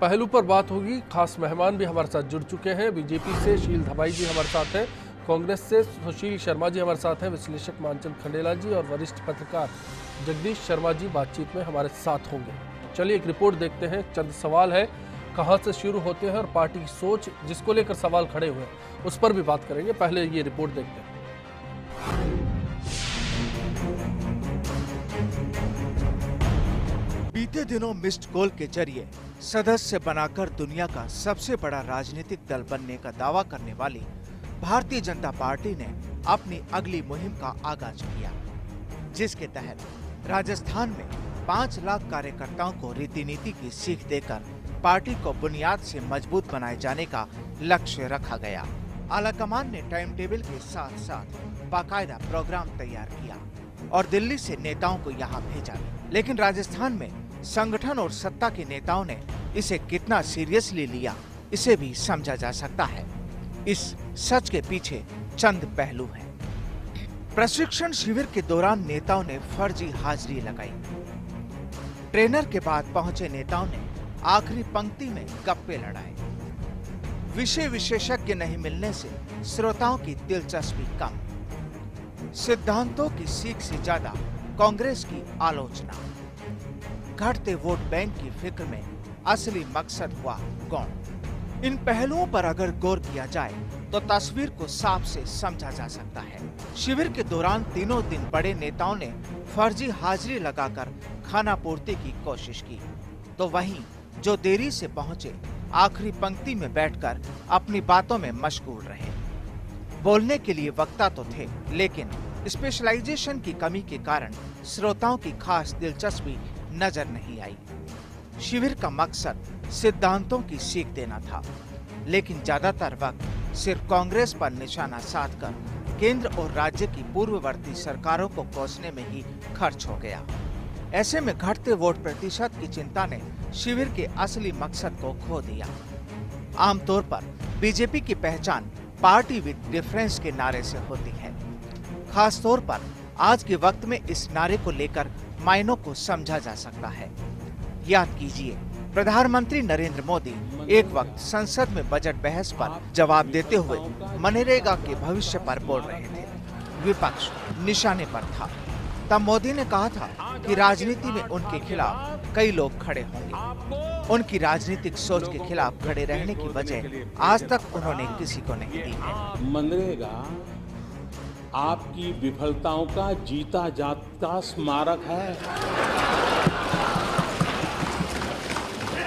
पहलू पर बात होगी। खास मेहमान भी हमारे साथ जुड़ चुके हैं। बीजेपी से शील धबाई जी हमारे साथ हैं, कांग्रेस से सुशील शर्मा जी हमारे साथ हैं, विश्लेषक मानचंद खंडेला जी और वरिष्ठ पत्रकार जगदीश शर्मा जी बातचीत में हमारे साथ होंगे। चलिए एक रिपोर्ट देखते हैं। चंद सवाल है, कहां से शुरू होते हैं और पार्टी की सोच जिसको लेकर सवाल खड़े हुए हैं उस पर भी बात करेंगे। पहले ये रिपोर्ट देखते हैं। बीते दिनों मिस्ड कॉल के जरिए सदस्य बनाकर दुनिया का सबसे बड़ा राजनीतिक दल बनने का दावा करने वाली भारतीय जनता पार्टी ने अपनी अगली मुहिम का आगाज किया, जिसके तहत राजस्थान में 5 लाख कार्यकर्ताओं को रीति नीति की सीख देकर पार्टी को बुनियाद से मजबूत बनाए जाने का लक्ष्य रखा गया। आलाकमान ने टाइम टेबल के साथ साथ बाकायदा प्रोग्राम तैयार किया और दिल्ली से नेताओं को यहाँ भेजा। लेकिन राजस्थान में संगठन और सत्ता के नेताओं ने इसे कितना सीरियसली लिया, इसे भी समझा जा सकता है। इस सच के पीछे चंद पहलू हैं। प्रशिक्षण शिविर के दौरान नेताओं ने फर्जी हाजिरी लगाई। ट्रेनर के बाद पहुंचे नेताओं ने आखिरी पंक्ति में गप्पे लड़ाए। विषय विशेषज्ञ नहीं मिलने से श्रोताओं की दिलचस्पी कम। सिद्धांतों की सीख से ज्यादा कांग्रेस की आलोचना। घटते वोट बैंक की फिक्र में असली मकसद हुआ गौण। इन पहलुओं पर अगर गौर किया जाए तो तस्वीर को साफ से समझा जा सकता है। शिविर के दौरान तीनों दिन बड़े नेताओं ने फर्जी हाजिरी लगाकर खाना पूर्ति की कोशिश की, तो वहीं जो देरी से पहुंचे आखिरी पंक्ति में बैठकर अपनी बातों में मशगूल रहे। बोलने के लिए वक्ता तो थे, लेकिन स्पेशलाइजेशन की कमी के कारण श्रोताओं की खास दिलचस्पी नजर नहीं आई। शिविर का मकसद सिद्धांतों की सीख देना था, लेकिन ज्यादातर वक्त सिर्फ कांग्रेस पर निशाना साधकर केंद्र और राज्य की पूर्ववर्ती सरकारों को कोसने में ही खर्च हो गया। ऐसे में घटते वोट प्रतिशत की चिंता ने शिविर के असली मकसद को खो दिया। आमतौर पर बीजेपी की पहचान पार्टी विद डिफरेंस के नारे से होती है। खास तौर पर आज के वक्त में इस नारे को लेकर मायनों को समझा जा सकता है। याद कीजिए, प्रधानमंत्री नरेंद्र मोदी एक वक्त संसद में बजट बहस पर जवाब देते हुए मनरेगा के भविष्य पर बोल रहे थे। विपक्ष निशाने पर था। तब मोदी ने कहा था कि राजनीति में उनके खिलाफ कई लोग खड़े होंगे। उनकी राजनीतिक सोच के खिलाफ खड़े रहने की वजह आज तक उन्होंने किसी को नहीं दी है। मनरेगा आपकी विफलताओं का जीता जागता स्मारक है।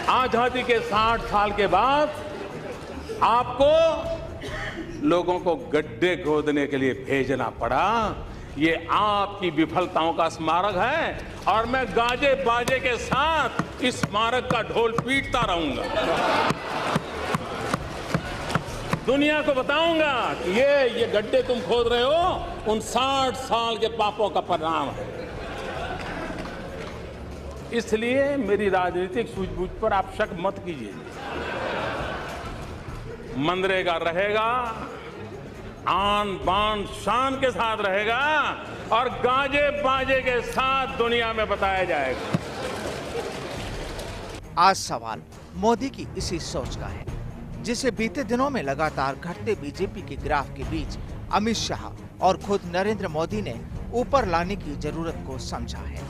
आजादी के 60 साल के बाद आपको लोगों को गड्ढे खोदने के लिए भेजना पड़ा। ये आपकी विफलताओं का स्मारक है और मैं गाजे बाजे के साथ इस स्मारक का ढोल पीटता रहूंगा। दुनिया को बताऊंगा कि ये गड्ढे तुम खोद रहे हो उन 60 साल के पापों का परिणाम है। इसलिए मेरी राजनीतिक सूझबूझ पर आप शक मत कीजिए। मनरेगा रहेगा, आन बान शान के साथ रहेगा और गाजे बाजे के साथ दुनिया में बताया जाएगा। आज सवाल मोदी की इसी सोच का है, जिसे बीते दिनों में लगातार घटते बीजेपी के ग्राफ के बीच अमित शाह और खुद नरेंद्र मोदी ने ऊपर लाने की जरूरत को समझा है।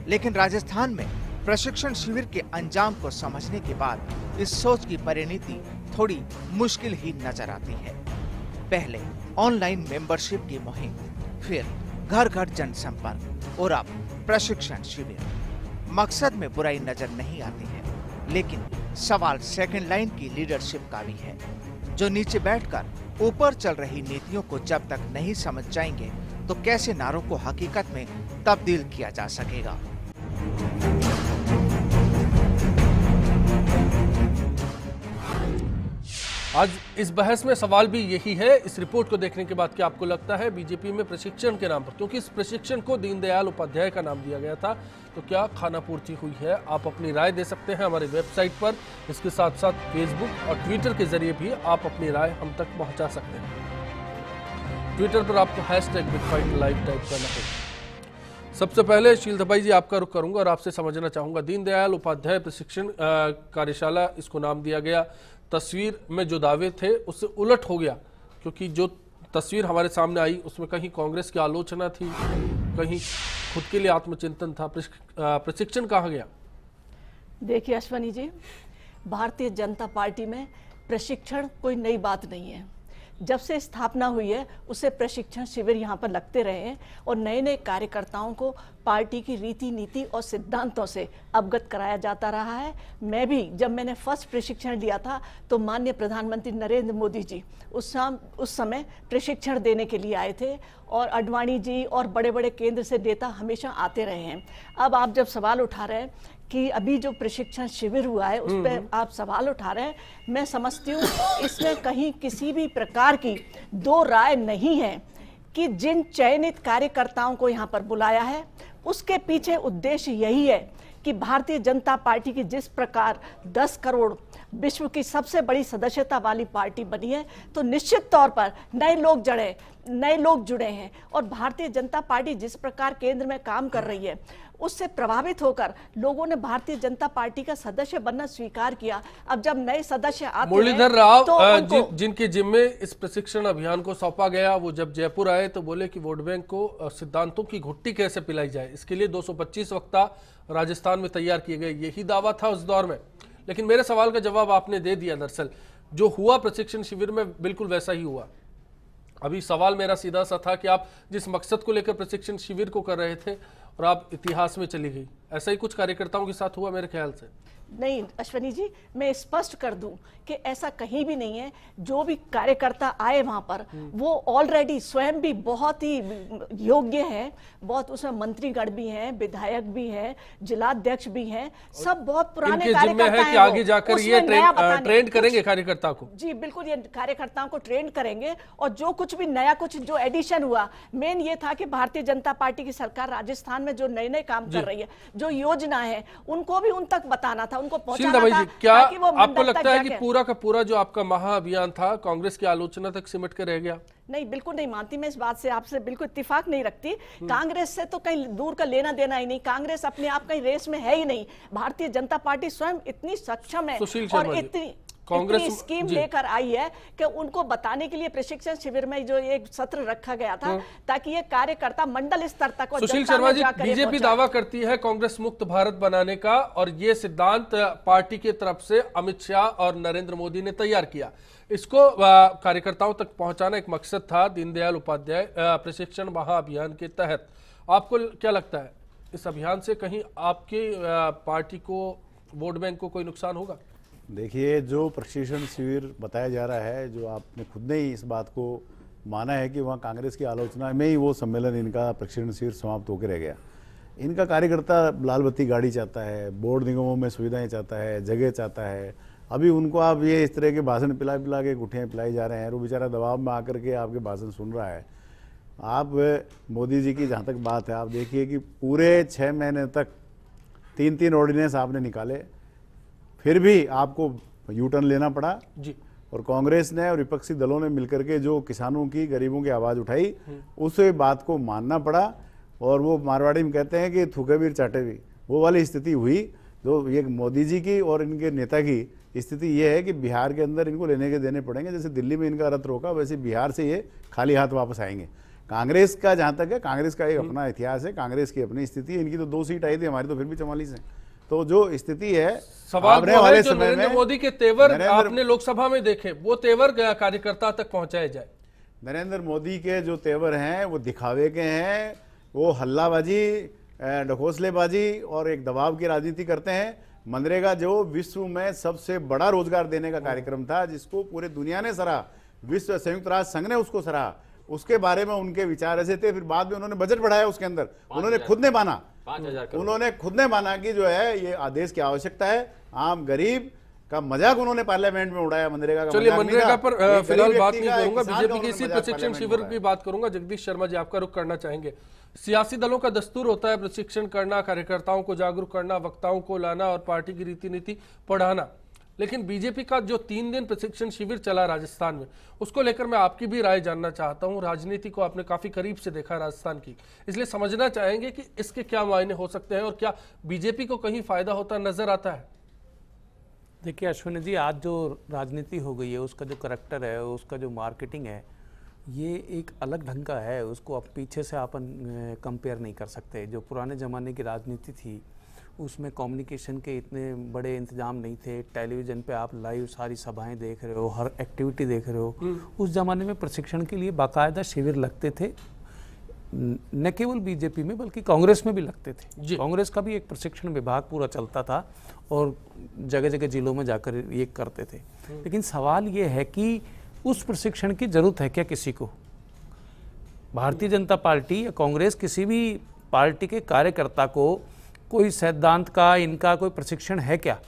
लेकिन राजस्थान में प्रशिक्षण शिविर के अंजाम को समझने के बाद इस सोच की परिणति थोड़ी मुश्किल ही नजर आती है। पहले ऑनलाइन मेंबरशिप की मुहिम, फिर घर घर जनसंपर्क और अब प्रशिक्षण शिविर। मकसद में बुराई नजर नहीं आती है, लेकिन सवाल सेकंड लाइन की लीडरशिप का भी है, जो नीचे बैठकर ऊपर चल रही नीतियों को जब तक नहीं समझ जाएंगे तो कैसे नारों को हकीकत में तब्दील किया जा सकेगा। आज इस बहस में सवाल भी यही है। इस रिपोर्ट को देखने के बाद क्या आपको लगता है बीजेपी में प्रशिक्षण के नाम पर, क्योंकि इस प्रशिक्षण को दीनदयाल उपाध्याय का नाम दिया गया था, तो क्या खाना पूर्ति हुई है? आप अपनी राय दे सकते हैं हमारी वेबसाइट पर। इसके साथ साथ फेसबुक और ट्विटर के जरिए भी आप अपनी राय हम तक पहुंचा सकते हैं। ट्विटर पर आपको #BigFightLive टाइप करना होगा। सबसे पहले शील धबाई जी आपका रुख करूंगा और आपसे समझना चाहूंगा, दीनदयाल उपाध्याय प्रशिक्षण कार्यशाला इसको नाम दिया गया, तस्वीर में जो दावे थे उससे उलट हो गया, क्योंकि जो तस्वीर हमारे सामने आई उसमें कहीं कांग्रेस की आलोचना थी, कहीं खुद के लिए आत्मचिंतन था। प्रशिक्षण कहाँ गया? देखिए अश्वनी जी, भारतीय जनता पार्टी में प्रशिक्षण कोई नई बात नहीं है। जब से स्थापना हुई है उससे प्रशिक्षण शिविर यहाँ पर लगते रहे हैं और नए नए कार्यकर्ताओं को पार्टी की रीति नीति और सिद्धांतों से अवगत कराया जाता रहा है। मैं भी जब मैंने फर्स्ट प्रशिक्षण लिया था तो माननीय प्रधानमंत्री नरेंद्र मोदी जी उस समय प्रशिक्षण देने के लिए आए थे और अडवाणी जी और बड़े बड़े केंद्र से नेता हमेशा आते रहे हैं। अब आप जब सवाल उठा रहे हैं कि अभी जो प्रशिक्षण शिविर हुआ है उस पर आप सवाल उठा रहे हैं, मैं समझती हूँ इसमें कहीं किसी भी प्रकार की दो राय नहीं है कि जिन चयनित कार्यकर्ताओं को यहाँ पर बुलाया है उसके पीछे उद्देश्य यही है कि भारतीय जनता पार्टी की जिस प्रकार 10 करोड़ विश्व की सबसे बड़ी सदस्यता वाली पार्टी बनी है, तो निश्चित तौर पर नए लोग जुड़े हैं और भारतीय जनता पार्टी जिस प्रकार केंद्र में काम कर रही है उससे प्रभावित होकर लोगों ने भारतीय जनता पार्टी का सदस्य बनना स्वीकार किया। अब जब नए सदस्य आते हैं, मुरलीधर राव तो जिनके जिम्मे इस प्रशिक्षण अभियान को सौंपा गया, वो जब जयपुर आए तो बोले कि वोट बैंक को सिद्धांतों की घुट्टी कैसे पिलाई जाए, इसके लिए 225 वक्ता राजस्थान में तैयार किए गए, यही दावा था उस दौर में। लेकिन मेरे सवाल का जवाब आपने दे दिया। दरअसल जो हुआ प्रशिक्षण शिविर में बिल्कुल वैसा ही हुआ। अभी सवाल मेरा सीधा सा था कि आप जिस मकसद को लेकर प्रशिक्षण शिविर को कर रहे थे और आप इतिहास में चली गई, ऐसा ही कुछ कार्यकर्ताओं के साथ हुआ मेरे ख्याल से। नहीं अश्वनी जी, मैं स्पष्ट कर दूं कि ऐसा कहीं भी नहीं है। जो भी कार्यकर्ता आए वहां पर वो ऑलरेडी स्वयं भी बहुत ही योग्य हैं, बहुत उसमें मंत्रीगण भी हैं, विधायक भी हैं, जिलाध्यक्ष भी हैं, सब बहुत पुराने कार्यकर्ता हैं। कि आगे जाकर ये ट्रेंड करेंगे कार्यकर्ता को। जी बिल्कुल, ये कार्यकर्ताओं को ट्रेंड करेंगे और जो कुछ भी नया कुछ जो एडिशन हुआ, मेन ये था कि भारतीय जनता पार्टी की सरकार राजस्थान में जो नए नए काम कर रही है, जो योजना है, उनको भी उन तक बताना था, उनको पहुंचाना था। क्या आपको लगता है कि पूरा का पूरा जो आपका महाअभियान था कांग्रेस की आलोचना तक सिमट के रह गया? नहीं, बिल्कुल नहीं मानती मैं इस बात से, आपसे बिल्कुल इत्तेफाक नहीं रखती। कांग्रेस से तो कहीं दूर का लेना देना ही नहीं, कांग्रेस अपने आप कहीं रेस में है ही नहीं। भारतीय जनता पार्टी स्वयं इतनी सक्षम है और इतनी स्कीम लेकर आई है कि उनको बताने के लिए प्रशिक्षण शिविर में जो एक सत्र रखा गया था ताकि ये कार्यकर्ता मंडल स्तर तक। सुशील शर्मा जी, बीजेपी दावा करती है कांग्रेस मुक्त भारत बनाने का और ये सिद्धांत पार्टी की तरफ से अमित शाह और नरेंद्र मोदी ने तैयार किया। इसको कार्यकर्ताओं तक पहुंचाना एक मकसद था दीनदयाल उपाध्याय प्रशिक्षण महाअभियान के तहत। आपको क्या लगता है इस अभियान से कहीं आपकी पार्टी को, वोट बैंक को कोई नुकसान होगा? देखिए, जो प्रशिक्षण शिविर बताया जा रहा है, जो आपने खुद ने ही इस बात को माना है कि वहाँ कांग्रेस की आलोचना में ही वो सम्मेलन, इनका प्रशिक्षण शिविर समाप्त होकर रह गया। इनका कार्यकर्ता लाल बत्ती गाड़ी चाहता है, बोर्ड निगमों में सुविधाएं चाहता है, जगह चाहता है। अभी उनको आप ये इस तरह के भाषण पिला के गुठियाँ पिलाई जा रहे हैं, वो बेचारा दबाव में आकर के आपके भाषण सुन रहा है। आप मोदी जी की जहाँ तक बात है, आप देखिए कि पूरे 6 महीने तक 3-3 ऑर्डिनेंस आपने निकाले, फिर भी आपको यू टर्न लेना पड़ा जी। और कांग्रेस ने और विपक्षी दलों ने मिलकर के जो किसानों की, गरीबों की आवाज़ उठाई, उस बात को मानना पड़ा। और वो मारवाड़ी में कहते हैं कि थूके भी चाटे भी, वो वाली स्थिति हुई। जो ये मोदी जी की और इनके नेता की स्थिति ये है कि बिहार के अंदर इनको लेने के देने पड़ेंगे। जैसे दिल्ली में इनका रथ रोका, वैसे बिहार से ये खाली हाथ वापस आएंगे। कांग्रेस का जहाँ तक है, कांग्रेस का एक अपना इतिहास है, कांग्रेस की अपनी स्थिति है। इनकी तो 2 सीट आई थी, हमारी तो फिर भी 44 है। तो जो स्थिति है, सवाल वाले जो नरेंद्र मोदी के तेवर आपने लोकसभा में देखे, वो तेवर कार्यकर्ता तक पहुंचाए जाए। नरेंद्र मोदी के जो तेवर हैं वो दिखावे के हैं, वो हल्लाबाजी, ढकोसलेबाजी और एक दबाव की राजनीति करते हैं। मनरेगा जो विश्व में सबसे बड़ा रोजगार देने का कार्यक्रम था, जिसको पूरे दुनिया ने सराहा, विश्व संयुक्त राष्ट्र संघ ने उसको सराहा, उसके बारे में उनके विचार ऐसे थे। फिर बाद में उन्होंने बजट बढ़ाया, उसके अंदर उन्होंने खुद ने माना कि जो है ये आदेश की आवश्यकता है। आम गरीब का मजाक उन्होंने पार्लियामेंट में उड़ाया, मनरेगा का। चलिए, मनरेगा पर फिलहाल बात नहीं करूंगा, बीजेपी की इसी प्रशिक्षण शिविर की बात करूंगा। जगदीश शर्मा जी, आपका रुख करना चाहेंगे। सियासी दलों का दस्तूर होता है प्रशिक्षण करना, कार्यकर्ताओं को जागरूक करना, वक्ताओं को लाना और पार्टी की रीति नीति पढ़ाना। लेकिन बीजेपी का जो 3 दिन प्रशिक्षण शिविर चला राजस्थान में, उसको लेकर मैं आपकी भी राय जानना चाहता हूं। राजनीति को आपने काफी करीब से देखा राजस्थान की, इसलिए समझना चाहेंगे कि इसके क्या मायने हो सकते हैं और क्या बीजेपी को कहीं फायदा होता नजर आता है। देखिए अश्विनी जी, आज जो राजनीति हो गई है, उसका जो करैक्टर है, उसका जो मार्केटिंग है, ये एक अलग ढंग का है। उसको अब पीछे से अपन कंपेयर नहीं कर सकते। जो पुराने ज़माने की राजनीति थी, उसमें कम्युनिकेशन के इतने बड़े इंतजाम नहीं थे। टेलीविज़न पे आप लाइव सारी सभाएं देख रहे हो, हर एक्टिविटी देख रहे हो। उस ज़माने में प्रशिक्षण के लिए बाकायदा शिविर लगते थे, न केवल बीजेपी में बल्कि कांग्रेस में भी लगते थे। कांग्रेस का भी एक प्रशिक्षण विभाग पूरा चलता था और जगह जगह जिलों में जाकर ये करते थे। लेकिन सवाल ये है कि उस प्रशिक्षण की जरूरत है क्या किसी को? भारतीय जनता पार्टी या कांग्रेस किसी भी पार्टी के कार्यकर्ता को कोई सिद्धांत का, इनका कोई प्रशिक्षण है क्या?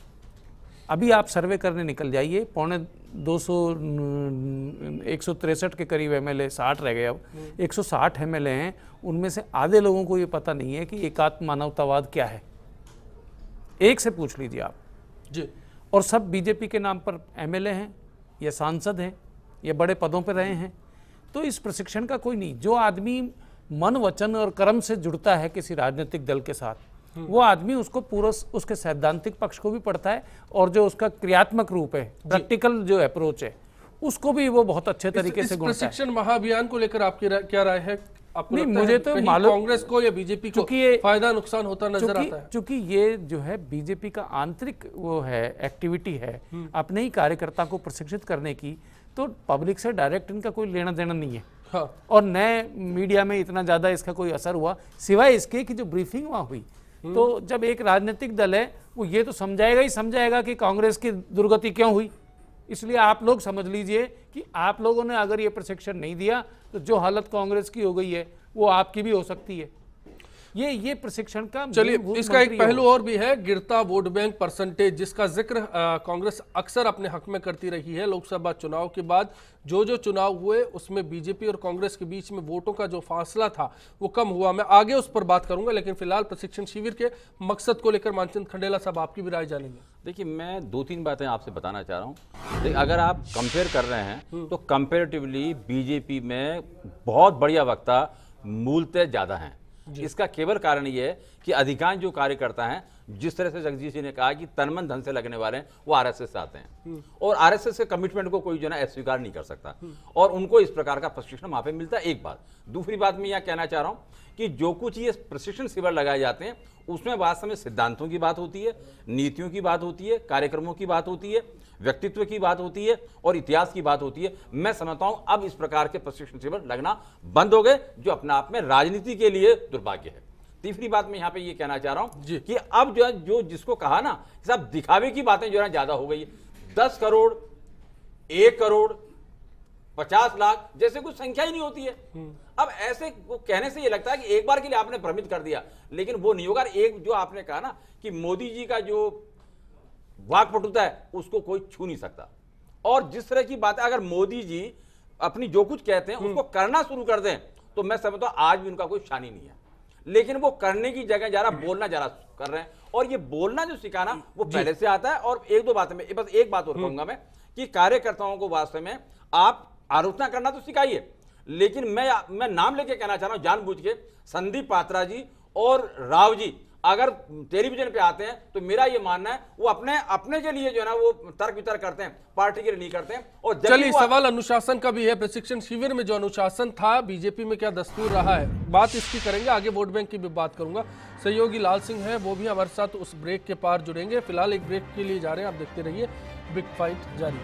अभी आप सर्वे करने निकल जाइए, 163 के करीब एमएलए, 60 रह गए, अब 160 एमएलए हैं, उनमें से आधे लोगों को ये पता नहीं है कि एकात्म मानवतावाद क्या है। एक से पूछ लीजिए आप जी। और सब बीजेपी के नाम पर एमएलए हैं या सांसद हैं या बड़े पदों पर रहे हैं। तो इस प्रशिक्षण का कोई नहीं। जो आदमी मन, वचन और कर्म से जुड़ता है किसी राजनीतिक दल के साथ, वो आदमी उसको पूरा उसके सैद्धांतिक पक्ष को भी पढ़ता है और जो उसका क्रियात्मक रूप है, प्रैक्टिकल जो अप्रोच है, उसको भी वो बहुत अच्छे तरीके से गुणता है। प्रशिक्षण महाअभियान को लेकर आपकी क्या राय है? आपको नहीं, मुझे तो मालूम कांग्रेस को या बीजेपी को फायदा नुकसान होता नजर आता है? क्योंकि ये जो है बीजेपी का आंतरिक वो है, एक्टिविटी है अपने ही कार्यकर्ता को प्रशिक्षित करने की, तो पब्लिक से डायरेक्ट इनका कोई लेना देना नहीं है। हाँ। और नए मीडिया में इतना ज्यादा इसका कोई असर हुआ सिवाय इसके कि जो ब्रीफिंग वहां हुई, तो जब एक राजनीतिक दल है वो ये तो समझाएगा कि कांग्रेस की दुर्गति क्यों हुई। इसलिए आप लोग समझ लीजिए कि आप लोगों ने अगर ये प्रशिक्षण नहीं दिया तो जो हालत कांग्रेस की हो गई है वो आपकी भी हो सकती है। ये प्रशिक्षण का चलिए, इसका एक पहलू और भी है, गिरता वोट बैंक परसेंटेज, जिसका जिक्र कांग्रेस अक्सर अपने हक में करती रही है। लोकसभा चुनाव के बाद जो चुनाव हुए उसमें बीजेपी और कांग्रेस के बीच में वोटों का जो फासला था वो कम हुआ। मैं आगे उस पर बात करूंगा, लेकिन फिलहाल प्रशिक्षण शिविर के मकसद को लेकर मानचंद खंडेला साहब आपकी भी राय जानेंगे। देखिए, मैं 2-3 बातें आपसे बताना चाह रहा हूँ। देखिए, अगर आप कंपेयर कर रहे हैं तो कंपेरेटिवली बीजेपी में बहुत बढ़िया वक्ता मूलतः ज़्यादा हैं। इसका केवल कारण ये है कि अधिकांश जो कार्यकर्ता हैं, जिस तरह से जगदीश जी ने कहा कि तन मन धन से लगने वाले हैं, वो आरएसएस से आते हैं और आरएसएस के कमिटमेंट को कोई जो है अस्वीकार नहीं कर सकता और उनको इस प्रकार का प्रशिक्षण वहां पे मिलता है। एक बात। दूसरी बात मैं यह कहना चाह रहा हूं कि जो कुछ ये प्रशिक्षण शिविर लगाए जाते हैं उसमें वास्तव में सिद्धांतों की बात होती है, नीतियों की बात होती है, कार्यक्रमों की बात होती है, व्यक्तित्व की बात होती है और इतिहास की बात होती है। मैं समझता हूं अब इस प्रकार के प्रशिक्षण शिविर लगना बंद हो गए, जो अपने आप में राजनीति के लिए दुर्भाग्य है। तीसरी बात मैं यहां पे ये कहना चाह रहा हूं कि अब जो है, जो जिसको कहा ना सब दिखावे की बातें जो है ज्यादा हो गई है। 10 करोड़, 1 करोड़, 50 लाख जैसे कुछ संख्या ही नहीं होती है। अब ऐसे वो कहने से ये लगता है कि एक बार के लिए आपने भ्रमित कर दिया, लेकिन वो नहीं होगा। एक जो आपने कहा ना कि मोदी जी का जो वाकपटुता है उसको कोई छू नहीं सकता, और जिस तरह की बातें अगर मोदी जी अपनी जो कुछ कहते हैं उसको करना शुरू कर दें तो मैं समझता हूं आज भी उनका कोई शानी नहीं है। लेकिन वो करने की जगह जा रहा, बोलना जा रहा कर रहे हैं, और ये बोलना जो सिखाना वो पहले से आता है। और 1-2 बातें में बस एक बात और कहूंगा मैं कि कार्यकर्ताओं को वास्तव में आप आलोचना करना तो सिखाइए, लेकिन मैं नाम लेके कहना चाह रहा हूं जानबूझ के, संदीप पात्रा जी और राव जी अगर टेलीविजन पे आते हैं तो मेरा ये मानना है वो अपने के लिए जो है ना वो तर्क वितर्क करते हैं, पार्टी के लिए नहीं करते हैं। और चलिए, सवाल अनुशासन का भी है। प्रशिक्षण शिविर में जो अनुशासन था बीजेपी में क्या दस्तूर रहा है, बात इसकी करेंगे। आगे वोट बैंक की भी बात करूंगा। सहयोगी लाल सिंह है, वो भी हमारे साथ उस ब्रेक के पार जुड़ेंगे। फिलहाल एक ब्रेक के लिए जा रहे हैं, आप देखते रहिए बिग फाइट जारी।